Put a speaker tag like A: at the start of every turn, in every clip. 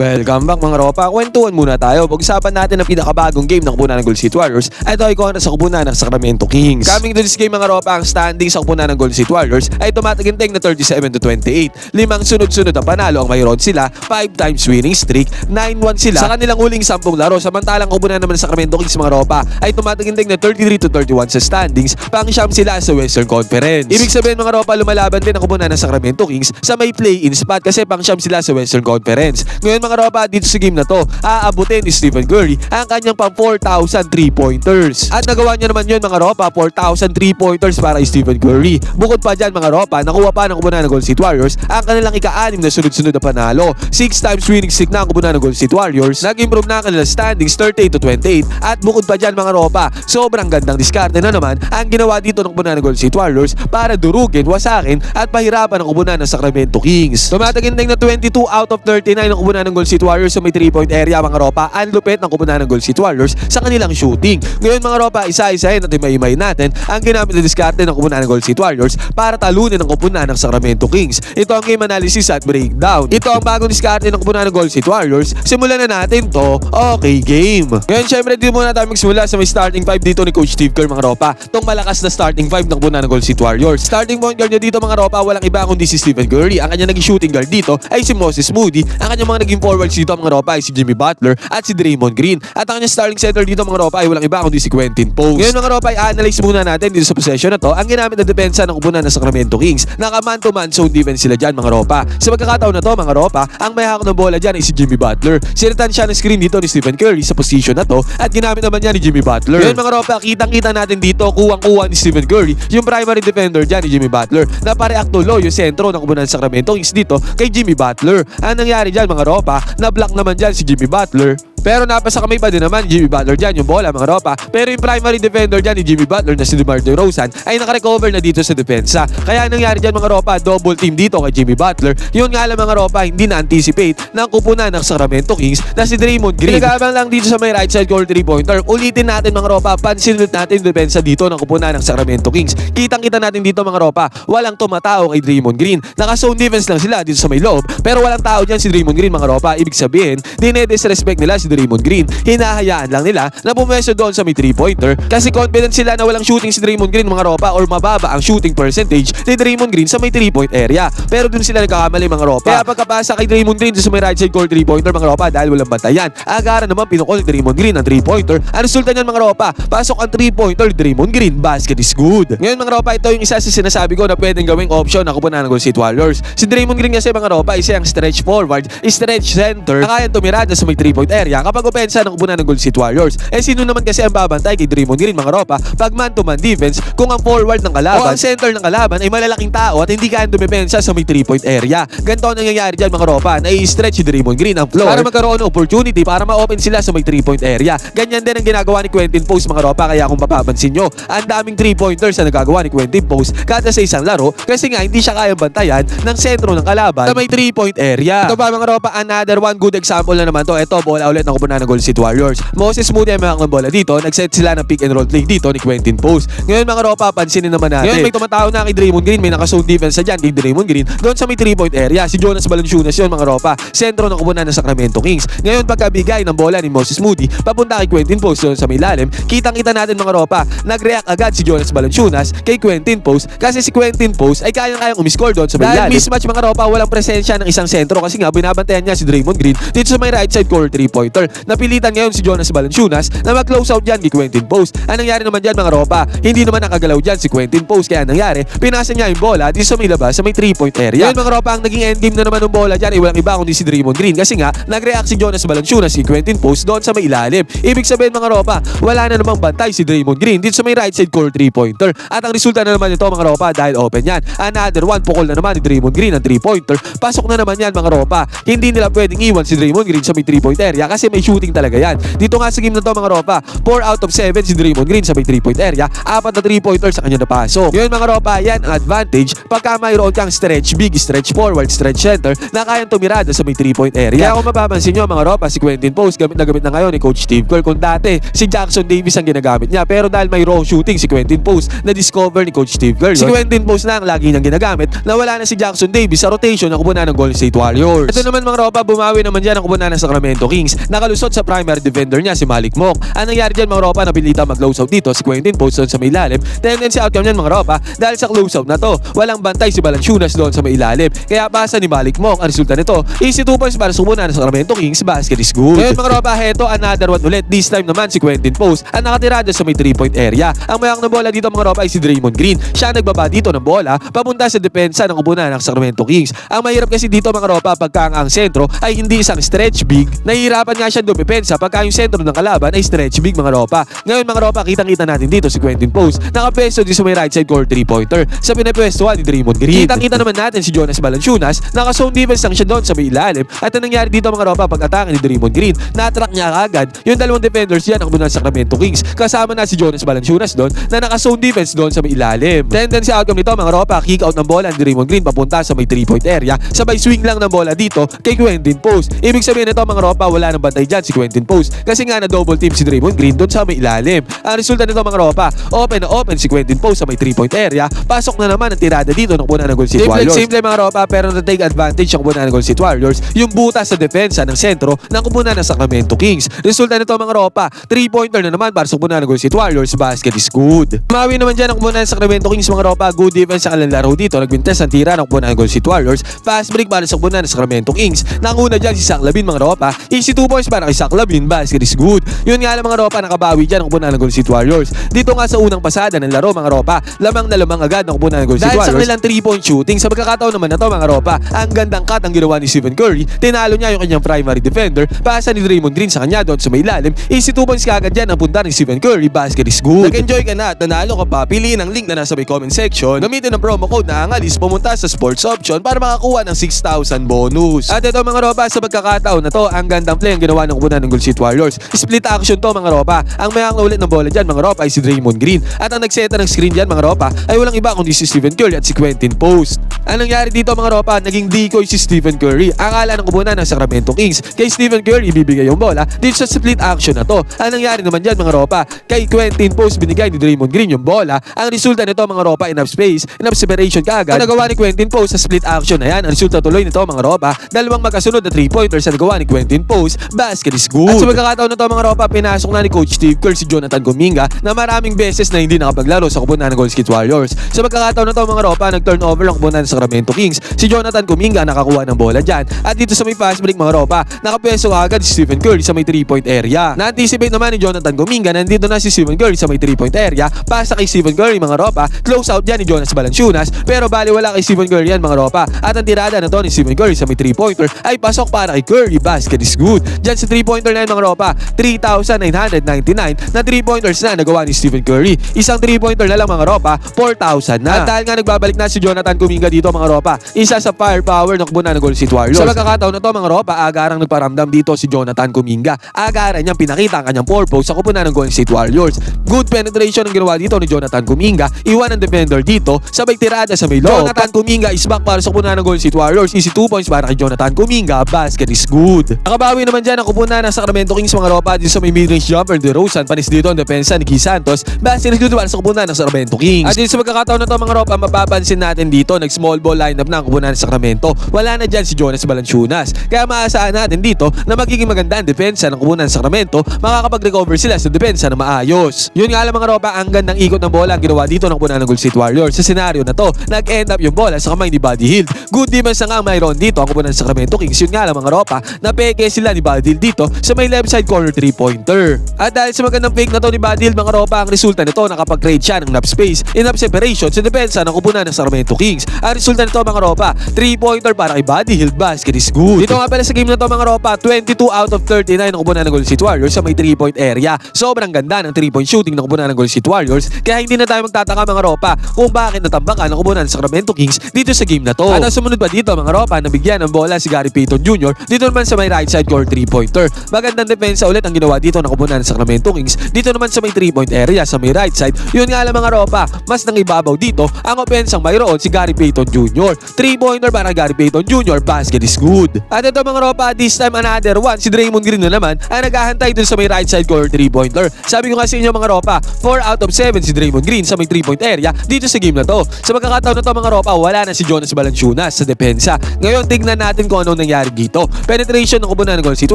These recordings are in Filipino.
A: Welcome back mga ropa. Kwentuhan muna tayo. Pag-usapan natin ang pinakabagong game ng kupunan ng Golden State Warriors. Ito ay kontra sa kupunan ng Sacramento Kings. Coming to this game mga ropa, ang standing sa kupunan ng Golden State Warriors ay tumataginting na 37-28. Limang sunod-sunod na panalo ang mayroon sila, 5 times winning streak, 9-1 sila sa kanilang huling 10 laro. Samantalang kupunan naman ng Sacramento Kings mga ropa ay tumataginting na 33-31 sa standings, pang-siyam sila sa Western Conference. Ibig sabihin mga ropa, lumalaban din ang kupunan ng Sacramento Kings sa may play-in spot kasi pang-siyam sila sa Western Conference. Ngayon mga ropa, dito sa game na to, aabutin ni Stephen Curry ang kanyang pang 4,000 3-pointers. At nagawa niya naman yun mga ropa, 4,000 3-pointers para kay Stephen Curry. Bukod pa dyan mga ropa, nakuha pa ng kupunan ng Golden State Warriors ang kanilang ika-6 na sunod-sunod na panalo. 6 times winning streak na ang kupunan ng Golden State Warriors. Nag-improve na ang kanilang standings 38-28. At bukod pa dyan mga ropa, sobrang gandang diskarte na naman ang ginawa dito ng kupunan ng Golden State Warriors para durugin, wasakin at pahirapan ang kupunan ng Sacramento Kings. Tumataginting na 22 out of 39 ang kupunan ng Golden State Warriors sa may 3-point area mga ropa. Ang lupit ng kupunan ng Golden State Warriors sa kanilang shooting. Ngayon mga ropa, isa-isahin at imay-imay natin ang ginamit na diskarte ng kupunan ng Golden State Warriors para talunin ang kupunan ng Sacramento Kings. Ito ang game analysis at breakdown. Ito ang bagong diskarte ng kupunan ng Golden State Warriors. Simulan na natin to. Okay, game. Ngayon syempre di muna tayo magsimula sa may starting 5 dito ni Coach Steve Kerr mga ropa. Itong malakas na starting 5 ng kupunan ng Golden State Warriors. Starting point guard niya dito mga ropa, walang iba kundi si Stephen Curry. Ang kanya naging shooting guard dito ay si Moses Moody. Ang kanya mga naging forwards dito mga ropa ay si Jimmy Butler at si Draymond Green. At ang kanyang starting center dito mga ropa ay walang iba kundi si Quentin Post. Ngayon mga ropa, i-analyze muna natin dito sa possession na to ang ginamit na depensa ng kupunan ng Sacramento Kings. Naka-man to man zone defense sila dyan mga ropa. Sa pagkakataon na to mga ropa, ang may hawak ng bola dyan ay si Jimmy Butler. Sinitan siya ng screen dito ni Stephen Curry sa position na to at ginamit naman niya ni Jimmy Butler. Ngayon mga ropa, kitang-kita natin dito kuwang-kuwa ni Stephen Curry yung primary defender dyan ni Jimmy Butler na pare-act tulo yung sentro ng kupunan ng Sacramento Kings dito kay Jimmy Butler. Ang nangyari dyan mga ropa, na-block naman dyan si Jimmy Butler. Pero napasa kamay pa din naman Jimmy Butler dyan yung bola mga ropa. Pero yung primary defender dyan ni Jimmy Butler na si DeMar DeRozan ay nakarecover na dito sa depensa. Kaya nangyari dyan mga ropa, double team dito kay Jimmy Butler. Yun nga lang mga ropa, hindi na-anticipate ng kupunan ng Sacramento Kings na si Draymond Green. Pinagabang lang dito sa may right side corner 3-pointer. Ulitin natin mga ropa, pansin ulit natin yung depensa dito ng kupunan ng Sacramento Kings. Kitang-kita natin dito mga ropa, walang tumatao kay Draymond Green. Naka-zone defense lang sila dito sa may loob. Pero walang tao dyan si Draymond Green mga ropa. Ibig sabihin, dinedisrespect nila si Draymond Green. Hinahayaan lang nila na pumwesto doon sa may 3-pointer kasi confident sila na walang shooting si Draymond Green mga ropa or mababa ang shooting percentage ni Draymond Green sa may 3-point area. Pero doon sila nagkakamali mga ropa. Kaya pagkapasa kay Draymond Green sa may right side court 3-pointer mga ropa dahil walang bantayan, agaran naman pinukol ni Draymond Green ang 3-pointer. Ang resulta niyan mga ropa, pasok ang 3-pointer ni Draymond Green, basket is good. Ngayon mga ropa, ito yung isa sa sinasabi ko na pwedeng gawing option ng kupunan ng Golden State Warriors. Si Draymond Green kasi mga ropa, isa ang stretch forward, stretch center na kaya tumirada sa may 3-point area kapag opensa ng kupunan ng Golden State Warriors. Eh sino naman kasi ang babantay kay Draymond Green mga ropa pag man-to-man defense kung ang forward ng kalaban o ang center ng kalaban ay malalaking tao at hindi kayang dumepensa sa may 3-point area. Ganito ang nangyayari dyan mga ropa, na i-stretch si Draymond Green ang floor para magkaroon ng opportunity para ma-open sila sa may 3-point area. Ganyan din ang ginagawa ni Quentin Post mga ropa, kaya kung mapapansin nyo, ang daming 3-pointers na nagagawa ni Quentin Post kada sa isang laro kasi nga hindi siya kayang bantayan ng sentro ng kalaban sa may 3-point area. Ito ba mga ropa, another one good example na naman to. Ito, bola ulit ng kupunan ng Golden State Warriors. Moses Moody ay may hawak ng bola dito, nag-set sila ng pick and roll play dito ni Quentin Post. Ngayon mga ropa, pansinin naman natin. Ngayon may tumatao na kay Draymond Green, may naka-zone defense na dyan kay Draymond Green doon sa may 3-point area. Si Jonas Valanciunas yun mga ropa, sentro ng kupunan ng Sacramento Kings. Ngayon pagkabigay ng bola ni Moses Moody papunta kay Quentin Post doon sa may lalim, kitang-kita natin mga ropa, nag-react agad si Jonas Valanciunas kay Quentin Post kasi si Quentin Post ay kayang-kayang umiscore doon sa may lalim. Dahil mismatch mga ropa, walang presensya ng isang sentro kasi nga binabantayan niya si Draymond Green dito sa may right side corner 3-pointer. Napilitan ngayon si Jonas Valanciunas na mag-close out dyan kay Quentin Post. Ang nangyari naman dyan mga ropa, hindi naman nakagalaw dyan si Quentin Post, kaya nangyari, pinasa niya yung bola dito sa may labas sa may 3-point area. Ngayon mga ropa, ang naging endgame na naman ng bola dyan ay walang iba kundi si Draymond Green kasi nga nag-react si Jonas Valanciunas si Quentin Post doon sa may ilalim. Ibig sabihin mga ropa, wala na namang bantay si Draymond Green dito sa may right side court 3-pointer. At ang resulta na naman ito mga ropa dahil open yan. Another one, pukol na naman ni Draymond Green ang 3-pointer. Pasok na naman yan mga ropa. Hindi nila pwedeng iwan si Draymond Green sa may 3-point area kasi kasi may shooting talaga yan. Dito nga sa game na to mga ropa, 4 out of 7 si Draymond Green sa may 3-point area, 4 na 3-pointer sa kanya napasok. Yun mga ropa, yan ang advantage pagka mayroon kang stretch big, stretch forward, stretch center na kayang tumirada sa may 3-point area. Kaya kung mapapansin nyo mga ropa, si Quentin Post gamit na ngayon ni Coach Steve Kerr. Kung dati si Jackson Davis ang ginagamit niya, pero dahil may raw shooting si Quentin Post na discover ni Coach Steve Kerr. Si Quentin Post na ang lagi niyang ginagamit na wala na si Jackson Davis sa rotation ng kupunan ng Golden State Warriors. Ito naman mga ropa, bumawi naman dyan ang kupunan ng Sacramento Kings. Nakalusot sa primary defender niya si Malik Monk. Ang nangyari dyan mga ropa, napilitan mag-close out dito si Quentin Post doon sa may ilalim. Tendency outcome niyan mga ropa, dahil sa close out na to, walang bantay si Valanciunas doon sa may ilalim. Kaya pasa ni Malik Monk. Ang resulta nito, easy 2 points para sa kupunan ng Sacramento Kings. Basket is good. Ngayon mga ropa, heto another one ulit. This time naman si Quentin Post ang nakatirada sa may 3-point area. Ang mayang ng bola dito mga ropa ay si Draymond Green. Siya nagbaba dito ng bola papunta sa depensa ng kupunan ng Sacramento Kings. Ang mahirap kasi dito mga ropa, pagka ang sentro ay hindi isang stretch big, nahihirapan nga siya dumepensa pagka yung sentro ng kalaban ay stretch big mga ropa. Ngayon mga ropa, kitang-kita natin dito si Quentin Post nakapwesto dito sa may right side court 3-pointer sa pinapwestuhan ni Draymond Green. Kitang-kita naman natin si Jonas Valanciunas, naka-zone defense lang siya doon sa may ilalim. At ang nangyari dito mga ropa, pag-atake ni Draymond Green, na-attract niya agad yung dalawang defenders yan ng kupunan ng Sacramento Kings. Kasama na si Jonas Valanciunas doon na naka-zone defense doon sa may ilalim. Tendency outcome nito mga ropa, kick out ng bola ni Draymond Green papunta sa may 3-point area. Sabay swing lang ng bola dito kay Quentin Post. Ibig sabihin nito mga ropa, wala nang bantay dyan si Quentin Post kasi nga na double team si Draymond Green doon sa may ilalim. Ang resulta nito mga ropa, open na open si Quentin Post sa may 3-point area. Pasok na naman ang tirada dito ng kupunan ng Golden State Warriors. Simple mga ropa, pero na-take advantage ang kupunan ng Golden State Warriors yung butas sa depensa ng sentro ng kupunan ng Sacramento Kings. Resulta nito mga ropa, 3-pointer na naman para sa kupunan ng Golden State Warriors. Basket is good. Mawi naman dyan ang kupunan ng Sacramento Kings mga ropa. Good defense sa kanilang laro dito. Nagbintes ang tira ng kupunan ng Golden State Warriors. Fast break para sa kupunan ng Sacramento Kings. Nanguna dyan si Zach LaVine mga ropa. Easy 2 points para kay Zach LaVine. Basket is good. Yun nga lang mga ropa, nakabawi dyan ang kupunan ng Golden State Warriors. Dito nga sa unang pasada ng laro mga ropa, lamang na lamang agad ng kupunan ng Golden State Warriors. Dahil sa kanilang 3-point shooting, sa pagkakataon naman na to mga ropa, ang gandang cut ang ginawa ni Stephen Curry. Tinalo niya yung kanyang primary defender. Pasa ni Draymond Green sa kanya doon sa may ilalim. Easy 2 points kagad dyan ang punta ni Stephen Curry. Basket is good. Nag-enjoy ka na at nanalo ka pa, piliin ang link na nasa may comment section. Gamitin ang promo code na Angalis, pumunta sa sports option para makakuha ng 6,000 bonus. At ito mga ropa, sa pagkakataon na to, ang gandang play ang ginawa ng kupunan ng Golden State Warriors. Split action to mga ropa. Ang mayang na ulit ng bola dyan mga ropa ay si Draymond Green. At ang nagseta ng screen dyan mga ropa ay walang iba kundi si Stephen Curry at si Quentin Post. Ang nangyari dito mga ropa, naging decoy si Stephen Curry. Akala ng kupunan ng Sacramento Kings kay Stephen Curry ibibigay yung bola dito sa split action na to. Ang nangyari naman dyan mga ropa, kay Quentin Post binigay ni Draymond Green yung bola. Ang resulta nito mga ropa, enough space, enough separation kaagad. Ang nagawa ni Quentin Post sa split action na yan, ang resulta tuloy nito mga ropa, dalawang magkasunod na 3-pointers na nagawa ni Quentin Post. Basket is good. At sa pagkakataon na to mga ropa, pinasok na ni Coach Steve Kerr si Jonathan Kuminga na maraming beses na hindi nakapaglaro sa kupunan ng Golden State Warriors. Sa pagkakataon na to mga ropa, nag-turnover ang kupunan ng Sacramento Kings. Si Jonathan Kuminga nakakuha ng bola dyan. At dito sa may fast break mga ropa, nakapwesto agad si Stephen Curry sa may 3-point area. Na-anticipate naman ni Jonathan Kuminga, nandito na si Stephen Curry sa may 3-point area. Pasa kay Stephen Curry mga ropa, close out dyan ni Jonas Valanciunas, pero bali wala kay Stephen Curry yan mga ropa. At ang tirada na to ni Stephen Curry sa may 3-pointer ay pasok para kay Curry. Basket is good. Dyan sa 3-pointer na yan mga ropa, 3,999 na 3-pointers na nagawa ni Stephen Curry. Isang 3-pointer na lang mga ropa, 4,000 na. At dahil nga nagbabalik na si Jonathan Kuminga dito mga ropa, isa sa firepower ng kupunan ng Golden State Warriors. Sa pagkakataon na to mga ropa, agarang nagparamdam dito si Jonathan Kuminga. Agaran niyang pinakita ang kanyang purpose sa kupunan ng Golden State Warriors. Good penetration ang ginawa dito ni Jonathan Kuminga. Iwan ang defender dito, sabay tirada sa may low. Jonathan Kuminga is back para sa kupunan ng Golden State Warriors. Easy 2 points para kay Jonathan Kuminga. Basket is good. Nakabawi naman dyan ang kupunan ng Sacramento Kings mga ropa dito sa may mid-range jumper ni DeRozan. Panis dito ang depensa ni Key Santos. Basket is good para sa kupunan ng Sacramento Kings. At dito sa pagkakataon na to mga ropa, mapapansin natin dito nag-small ball lineup na ang kupunan ng Sacramento. Wala na dyan si Jonas Valanciunas. Kaya maasahan natin dito na magiging maganda ang depensa ng kupunan ng Sacramento. Makakapag-recover sila sa depensa na maayos. Yun nga lang mga ropa, ang gandang ikot ng bola ang ginawa dito ng kupunan ng Golden State Warriors. Sa senaryo na to, nag-end up yung bola sa kamay ni Buddy Hield. Good defense na nga mayroon dito ang kupunan ng Sacramento Kings. Yun nga lang mga ropa, napeke sila ni Buddy Hield dito sa may left side corner 3-pointer. At dahil sa magandang fake na to ni Buddy Hield mga ropa, ang resulta nito nakapag-create siya ng enough space, enough separation sa depensa ng kupunan ng Sacramento Kings. Ang resulta nito mga ropa, 3-pointer para kay Buddy Hield. Basket is good. Dito nga pala sa game na to mga ropa, 22 out of 39 ang kupunan ng Golden State Warriors sa may 3-point area. Sobrang ganda ng 3-point shooting ng kupunan ng Golden State Warriors, kaya hindi na tayo magtataka mga ropa kung bakit natambakan ang kupunan ng Sacramento Kings dito sa game na to. At ang sumunod pa dito mga ropa, nabigyan ng bola si Gary Payton Jr. dito naman sa may right side court 3-point 3-pointer. Magandang depensa ulit ang ginawa dito ng koponan ng Sacramento Kings. Dito naman sa may 3-point area sa may right side. Yun nga lang mga ropa, mas nangibabaw dito ang opensang mayroon si Gary Payton Jr. 3-pointer para Gary Payton Jr. Basket is good. At ito mga ropa, this time another one, si Draymond Green na naman ang naghahantay dun sa may right side corner 3-pointer. Sabi ko nga sa inyo mga ropa, 4 out of 7 si Draymond Green sa may 3-point area dito sa game na to. Sa magkakataon na to mga ropa, wala na si Jonas Valanciunas sa depensa. Ngayon tignan natin kung anong nangyari dito. Penetration ng koponan ng Golden State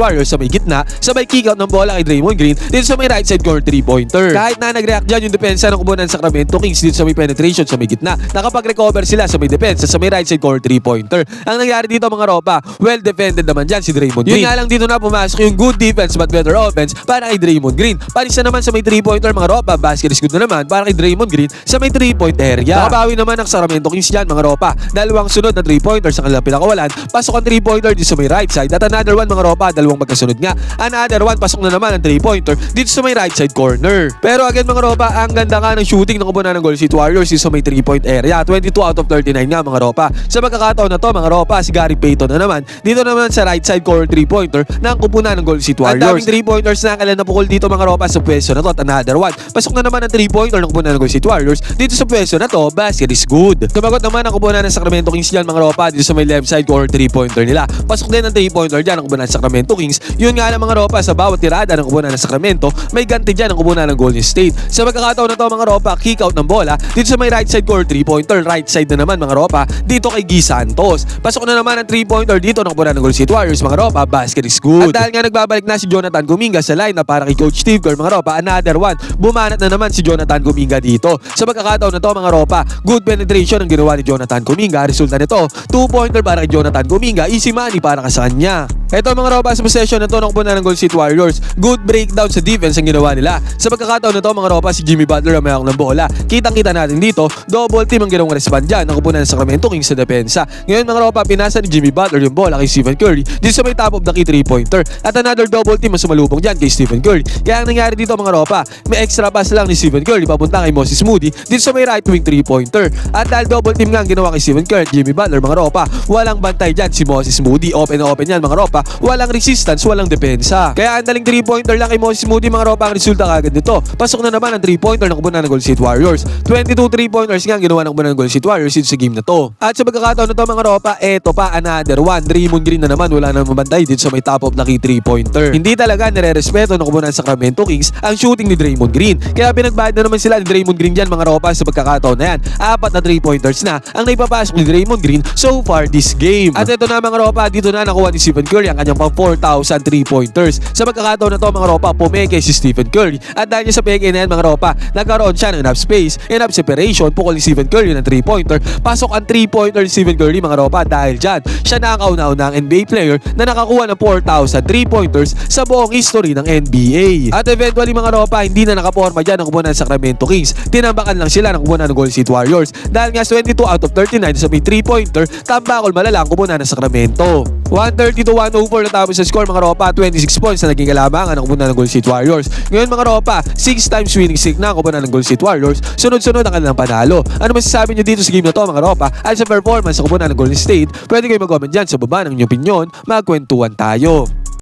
A: Warriors sa may gitna, sabay kick out ng bola kay Draymond Green dito sa may right side corner 3-pointer. Kahit na nag-react dyan yung depensa ng koponan ng Sacramento Kings dito sa may penetration sa may gitna, nakapag-recover sila sa may depensa sa may right side corner 3-pointer. Ang nangyari dito mga ropa, well defended naman dyan si Draymond Green. Yun nga lang dito na pumasok yung good defense but better offense para kay Draymond Green. Panis na naman sa may 3-pointer mga ropa, basket is good na naman para kay Draymond Green sa may 3-point area. Nakabawi naman ang Sacramento Kings dyan mga ropa. Dalawang sunod na 3-pointer sa kanilang pinakawalan, pasok ang 3-pointer dito sa may right side at another one mga ropa, dalawang magkasunod nga. Another one, pasok na naman ang 3-pointer dito sa may right side corner. Pero again mga ropa, ang ganda nga ng shooting ng koponan ng Golden State Warriors dito sa may 3-point area. 22 out of 39 nga mga ropa. Sa pagkakataon na to mga ropa, si Gary Payton na naman dito naman sa right side corner 3-pointer ng koponan ng Golden State Warriors. Ang daming 3-pointers na kailan napukol dito mga ropa sa pwesto na to at another one. Pasok na naman ang 3-pointer ng koponan ng Golden State Warriors dito sa pwesto na to, basket is good. Tumagot naman ang koponan ng Sacramento Kings dyan mga ropa dito sa may left side corner 3-pointer nila. Pasok din ang 3-pointer dyan ang koponan ng Sacramento Kings. Yun nga lang mga ropa, sa bawat tirada ng koponan ng Sacramento, may ganti dyan ang koponan ng Golden State. Sa pagkakataon na to mga ropa, kick out ng bola dito sa may right side corner 3-pointer. Right side na naman mga ropa, dito kay Guy Santos. Pasok na naman ang 3-pointer dito ng koponan ng Golden State Warriors mga ropa, basket is good. At dahil nga nagbabalik na si Jonathan Kuminga sa line na para kay Coach Steve Kerr mga ropa, another one, bumanat na naman si Jonathan Kuminga dito. Sa pagkakataon na to mga ropa, good penetration ang ginawa ni Jonathan Kuminga. Resulta nito, 2-pointer para kay Jonathan Kuminga, easy money para ka sa kanya. Ito mga ropa, sa possession na to ng koponan ng Golden State Warriors, good breakdown sa defense ang ginawa nila. Sa pagkakataon na to mga ropa, si Jimmy Butler ang mayroong ng bola. Kitang-kita natin dito, double team ang ginawang respond dyan ng koponan ng Sacramento Kings sa depensa. Ngayon mga ropa, pinasa ni Jimmy Butler yung bola kay Stephen Curry dito sa may top of the key 3-pointer. At another double team ang sumalubong dyan kay Stephen Curry. Kaya ang nangyari dito mga ropa, may extra pass lang ni Stephen Curry papunta kay Moses Moody dito sa may right wing 3-pointer. At dahil double team nga ang ginawa kay Stephen Curry at Jimmy Butler mga ropa, walang bantay dyan si Moses Moody. Open na open yan mga ropa, walang resistance, walang depensa. Kaya ang daling 3-pointer lang kay Moses Moody mga ropa, ang resulta kagad nito. Pasok na naman ang 3-pointer ng koponan ng Golden State Warriors. 22 3-pointers nga ang ginawa ng koponan ng Golden State Warriors dito sa game na to. At sa pagkakataon na to mga ropa, eto pa another one. Draymond Green na naman, wala nang mabantay dito sa may top of the key 3-pointer. Hindi talaga nire-respeto ng koponan ng Sacramento Kings ang shooting ni Draymond Green. Kaya pinagbayad na naman sila ni Draymond Green dyan mga ropa sa pagkakataon na yan. 4 na 3-pointers na ang naipapasok ni Draymond Green so far this game. At ito na mga ropa, dito na nakuha ni Stephen Curry ang kanyang pang 4,000 3-pointers. Sa pagkakataon na to mga ropa, pumeke si Stephen Curry. At dahil sa peke na yan mga ropa, nagkaroon siya ng enough space, enough separation, pukol ni Stephen Curry ng 3-pointer. Pasok ang 3-pointer ni Stephen Curry mga ropa dahil dyan, siya na ang kauna-unang NBA player na nakakuha ng 4,000 3-pointers sa buong history ng NBA. At eventually mga ropa, hindi na nakaporma dyan ang kupunan ng Sacramento Kings. Tinambakan lang sila ng kupunan ng Golden State Warriors dahil nga 22 out of 39 sa may 3-pointer, tambakol malala ang kupunan ng Sacramento. 130-104 na tapos sa score mga ropa, 26 points na naging kalamangan ng kupunan ng Golden State Warriors. Ngayon mga ropa, 6 times winning streak na ang kupunan ng Golden State Warriors, sunod-sunod ang kanilang panalo. Ano masasabi nyo dito sa game na to mga ropa at sa performance ng kupunan ng Golden State? Pwede kayo mag-comment dyan sa baba ng inyong opinion, magkwentuhan tayo.